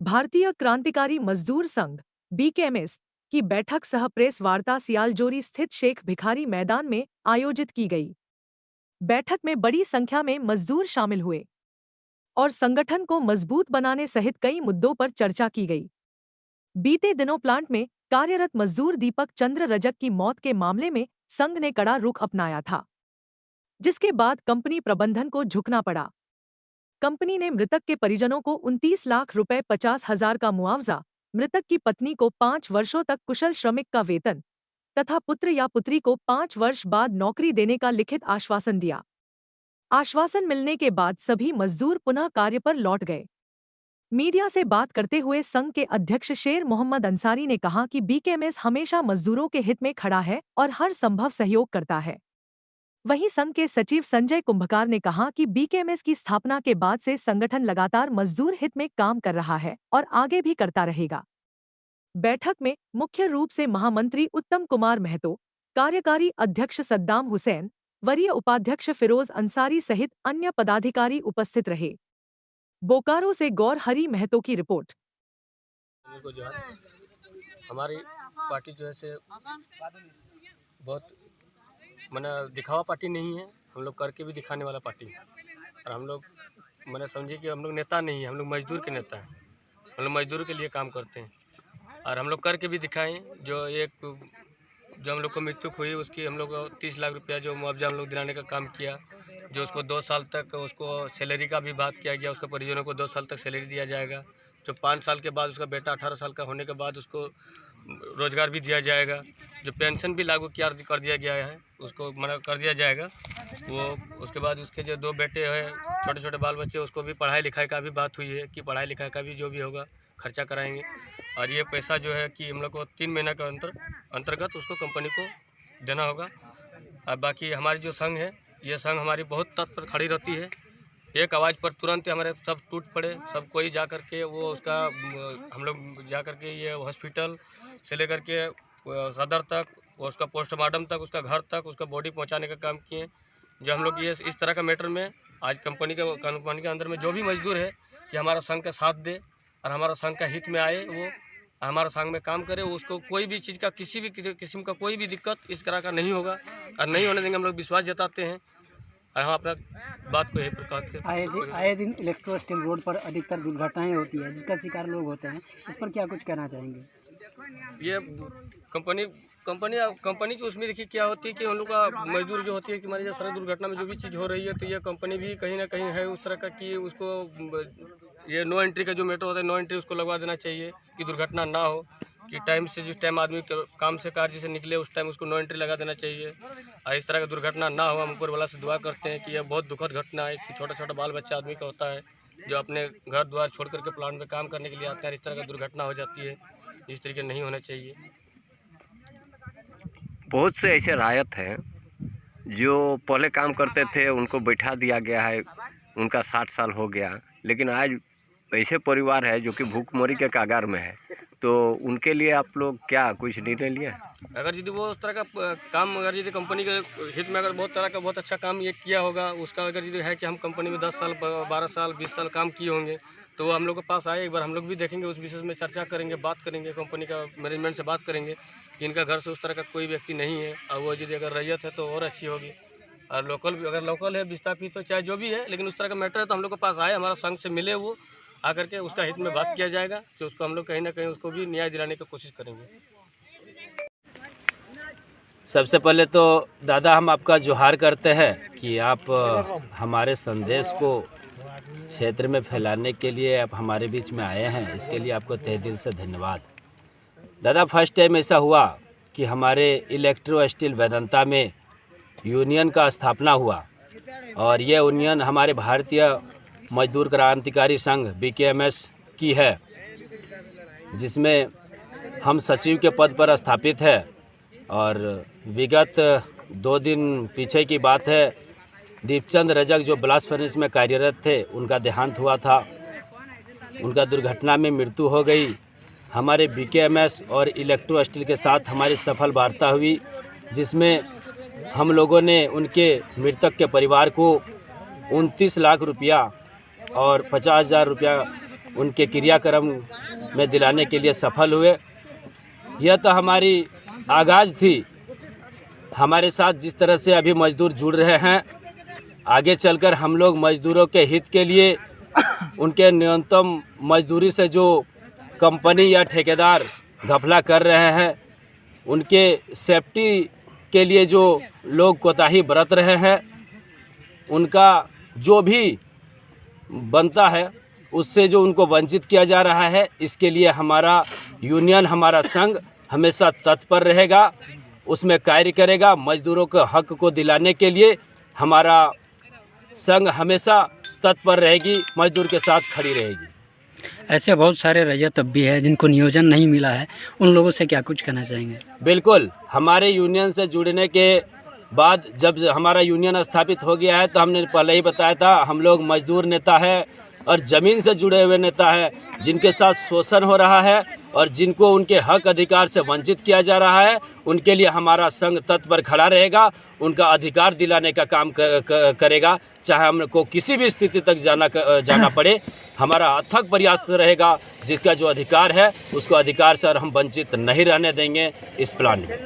भारतीय क्रांतिकारी मजदूर संघ बीकेएमएस की बैठक सह प्रेस वार्ता सियालजोरी स्थित शेख भिखारी मैदान में आयोजित की गई। बैठक में बड़ी संख्या में मजदूर शामिल हुए और संगठन को मजबूत बनाने सहित कई मुद्दों पर चर्चा की गई। बीते दिनों प्लांट में कार्यरत मजदूर दीपक चंद्र रजक की मौत के मामले में संघ ने कड़ा रुख अपनाया था, जिसके बाद कंपनी प्रबंधन को झुकना पड़ा। कंपनी ने मृतक के परिजनों को 29 लाख रुपए 50,000 का मुआवजा, मृतक की पत्नी को 5 वर्षों तक कुशल श्रमिक का वेतन तथा पुत्र या पुत्री को 5 वर्ष बाद नौकरी देने का लिखित आश्वासन दिया। आश्वासन मिलने के बाद सभी मजदूर पुनः कार्य पर लौट गए। मीडिया से बात करते हुए संघ के अध्यक्ष शेर मोहम्मद अंसारी ने कहा कि बीकेएमएस हमेशा मजदूरों के हित में खड़ा है और हर संभव सहयोग करता है। वहीं संघ के सचिव संजय कुंभकार ने कहा कि बीकेएमएस की स्थापना के बाद से संगठन लगातार मजदूर हित में काम कर रहा है और आगे भी करता रहेगा। बैठक में मुख्य रूप से महामंत्री उत्तम कुमार महतो, कार्यकारी अध्यक्ष सद्दाम हुसैन, वरीय उपाध्यक्ष फिरोज अंसारी सहित अन्य पदाधिकारी उपस्थित रहे। बोकारो से गौर हरी महतो की रिपोर्ट। हमारी पार्टी जो है से बहुत दिखावा पार्टी नहीं है, हम लोग करके भी दिखाने वाला पार्टी है। और हम लोग समझिए कि हम लोग नेता नहीं है, हम लोग मजदूर के नेता हैं। हम लोग मजदूर के लिए काम करते हैं और हम लोग करके भी दिखाएं। जो हम लोग को मृत्यु हुई उसकी हम लोग 30 लाख रुपया जो मुआवजा हम लोग दिलाने का काम किया, जो उसको 2 साल तक उसको सैलरी का भी बात किया गया, उसके परिजनों को 2 साल तक सैलरी दिया जाएगा। जो 5 साल के बाद उसका बेटा 18 साल का होने के बाद उसको रोज़गार भी दिया जाएगा। जो पेंशन भी लागू कर दिया गया है उसको कर दिया जाएगा। वो उसके बाद उसके जो 2 बेटे हैं, छोटे छोटे बाल बच्चे, उसको भी पढ़ाई लिखाई का भी बात हुई है कि पढ़ाई लिखाई का भी जो भी होगा खर्चा कराएंगे। और ये पैसा जो है कि हम लोग को 3 महीना के अंतर्गत उसको कंपनी को देना होगा। और बाकी हमारी जो संघ है, ये संघ हमारी बहुत तत्पर खड़ी रहती है। एक आवाज़ पर तुरंत हमारे सब टूट पड़े, सब कोई जा कर के वो उसका हम लोग जा कर के ये हॉस्पिटल से लेकर के सदर तक, उसका पोस्टमार्टम तक, उसका घर तक उसका बॉडी पहुंचाने का काम किए। जो हम लोग ये इस तरह का मैटर में आज कंपनी के अंदर में जो भी मजदूर है कि हमारा संघ का साथ दे और हमारा संघ का हित में आए, वो हमारा संघ में काम करे, उसको कोई भी चीज़ का किसी भी किस्म का कोई भी दिक्कत इस तरह का नहीं होगा और नहीं होने देंगे। हम लोग विश्वास जताते हैं और हम अपना बात को यही प्रकार के आए दिन इलेक्ट्रो स्टील रोड पर अधिकतर दुर्घटनाएं होती है, जिसका शिकार लोग होते हैं। इस पर क्या कुछ कहना चाहेंगे? ये कंपनी की उसमें देखिए क्या होती है कि हम लोग का मजदूर जो होती है कि हमारी जो सड़क दुर्घटना में जो भी चीज़ हो रही है, तो ये कंपनी भी कहीं ना कहीं है उस तरह का कि उसको ये नो एंट्री का जो मैटर होता है, नो एंट्री उसको लगवा देना चाहिए कि दुर्घटना ना हो, कि टाइम से जिस टाइम आदमी काम से कार्य से निकले उस टाइम उसको नो एंट्री लगा देना चाहिए और इस तरह का दुर्घटना ना हो। हम ऊपर वाला से दुआ करते हैं कि यह बहुत दुखद घटना है कि छोटा छोटा बाल बच्चा आदमी का होता है जो अपने घर द्वार छोड़ करके प्लांट में काम करने के लिए आते हैं, इस तरह का दुर्घटना हो जाती है, इस तरीके नहीं होना चाहिए। बहुत से ऐसे रायत हैं जो पहले काम करते थे, उनको बैठा दिया गया है, उनका 60 साल हो गया, लेकिन आज ऐसे परिवार है जो कि भूखमरी के कागार में है, तो उनके लिए आप लोग क्या कुछ निर्णय लिया? अगर यदि वो उस तरह का काम अगर यदि कंपनी के हित में अगर बहुत तरह का बहुत अच्छा काम ये किया होगा, उसका अगर यदि है कि हम कंपनी में 10 साल 12 साल 20 साल काम किए होंगे, तो वो हम लोग के पास आए, एक बार हम लोग भी देखेंगे, उस विषय में चर्चा करेंगे, बात करेंगे, कंपनी का मैनेजमेंट से बात करेंगे कि इनका घर से उस तरह का कोई व्यक्ति नहीं है और वो यदि अगर रैयत है तो और अच्छी होगी। और लोकल भी अगर लोकल है विस्थापित तो चाहे जो भी है, लेकिन उस तरह का मैटर है तो हम लोग के पास आए, हमारा संघ से मिले, वो आकर के उसका हित में बात किया जाएगा, तो उसको हम लोग कहीं ना कहीं उसको भी न्याय दिलाने की कोशिश करेंगे। सबसे पहले तो दादा हम आपका जोहार करते हैं कि आप हमारे संदेश को क्षेत्र में फैलाने के लिए आप हमारे बीच में आए हैं, इसके लिए आपको तहे दिल से धन्यवाद। दादा फर्स्ट टाइम ऐसा हुआ कि हमारे इलेक्ट्रो स्टील वेदांता में यूनियन का स्थापना हुआ और ये यूनियन हमारे भारतीय मजदूर क्रांतिकारी संघ बीकेएमएस की है, जिसमें हम सचिव के पद पर स्थापित है। और विगत 2 दिन पीछे की बात है, दीपचंद रजक जो ब्लास्ट फर्नेस में कार्यरत थे, उनका देहांत हुआ था, उनका दुर्घटना में मृत्यु हो गई। हमारे बीकेएमएस और इलेक्ट्रो स्टील के साथ हमारी सफल वार्ता हुई, जिसमें हम लोगों ने उनके मृतक के परिवार को 29 लाख रुपया और 50,000 रुपया उनके क्रियाक्रम में दिलाने के लिए सफल हुए। यह तो हमारी आगाज़ थी। हमारे साथ जिस तरह से अभी मजदूर जुड़ रहे हैं, आगे चलकर हम लोग मजदूरों के हित के लिए उनके न्यूनतम मजदूरी से जो कंपनी या ठेकेदार घपला कर रहे हैं, उनके सेफ्टी के लिए जो लोग कोताही बरत रहे हैं, उनका जो भी बनता है उससे जो उनको वंचित किया जा रहा है, इसके लिए हमारा यूनियन, हमारा संघ हमेशा तत्पर रहेगा, उसमें कार्य करेगा। मजदूरों के हक को दिलाने के लिए हमारा संघ हमेशा तत्पर रहेगी, मजदूर के साथ खड़ी रहेगी। ऐसे बहुत सारे रजत अब भी है जिनको नियोजन नहीं मिला है, उन लोगों से क्या कुछ कहना चाहेंगे? बिल्कुल, हमारे यूनियन से जुड़ने के बाद जब हमारा यूनियन स्थापित हो गया है, तो हमने पहले ही बताया था, हम लोग मजदूर नेता है और ज़मीन से जुड़े हुए नेता है, जिनके साथ शोषण हो रहा है और जिनको उनके हक अधिकार से वंचित किया जा रहा है, उनके लिए हमारा संघ तत्पर खड़ा रहेगा, उनका अधिकार दिलाने का काम करेगा। चाहे हमको किसी भी स्थिति तक जाना पड़े, हमारा अथक प्रयास रहेगा। जिसका जो अधिकार है उसको अधिकार से और हम वंचित नहीं रहने देंगे इस प्लान में।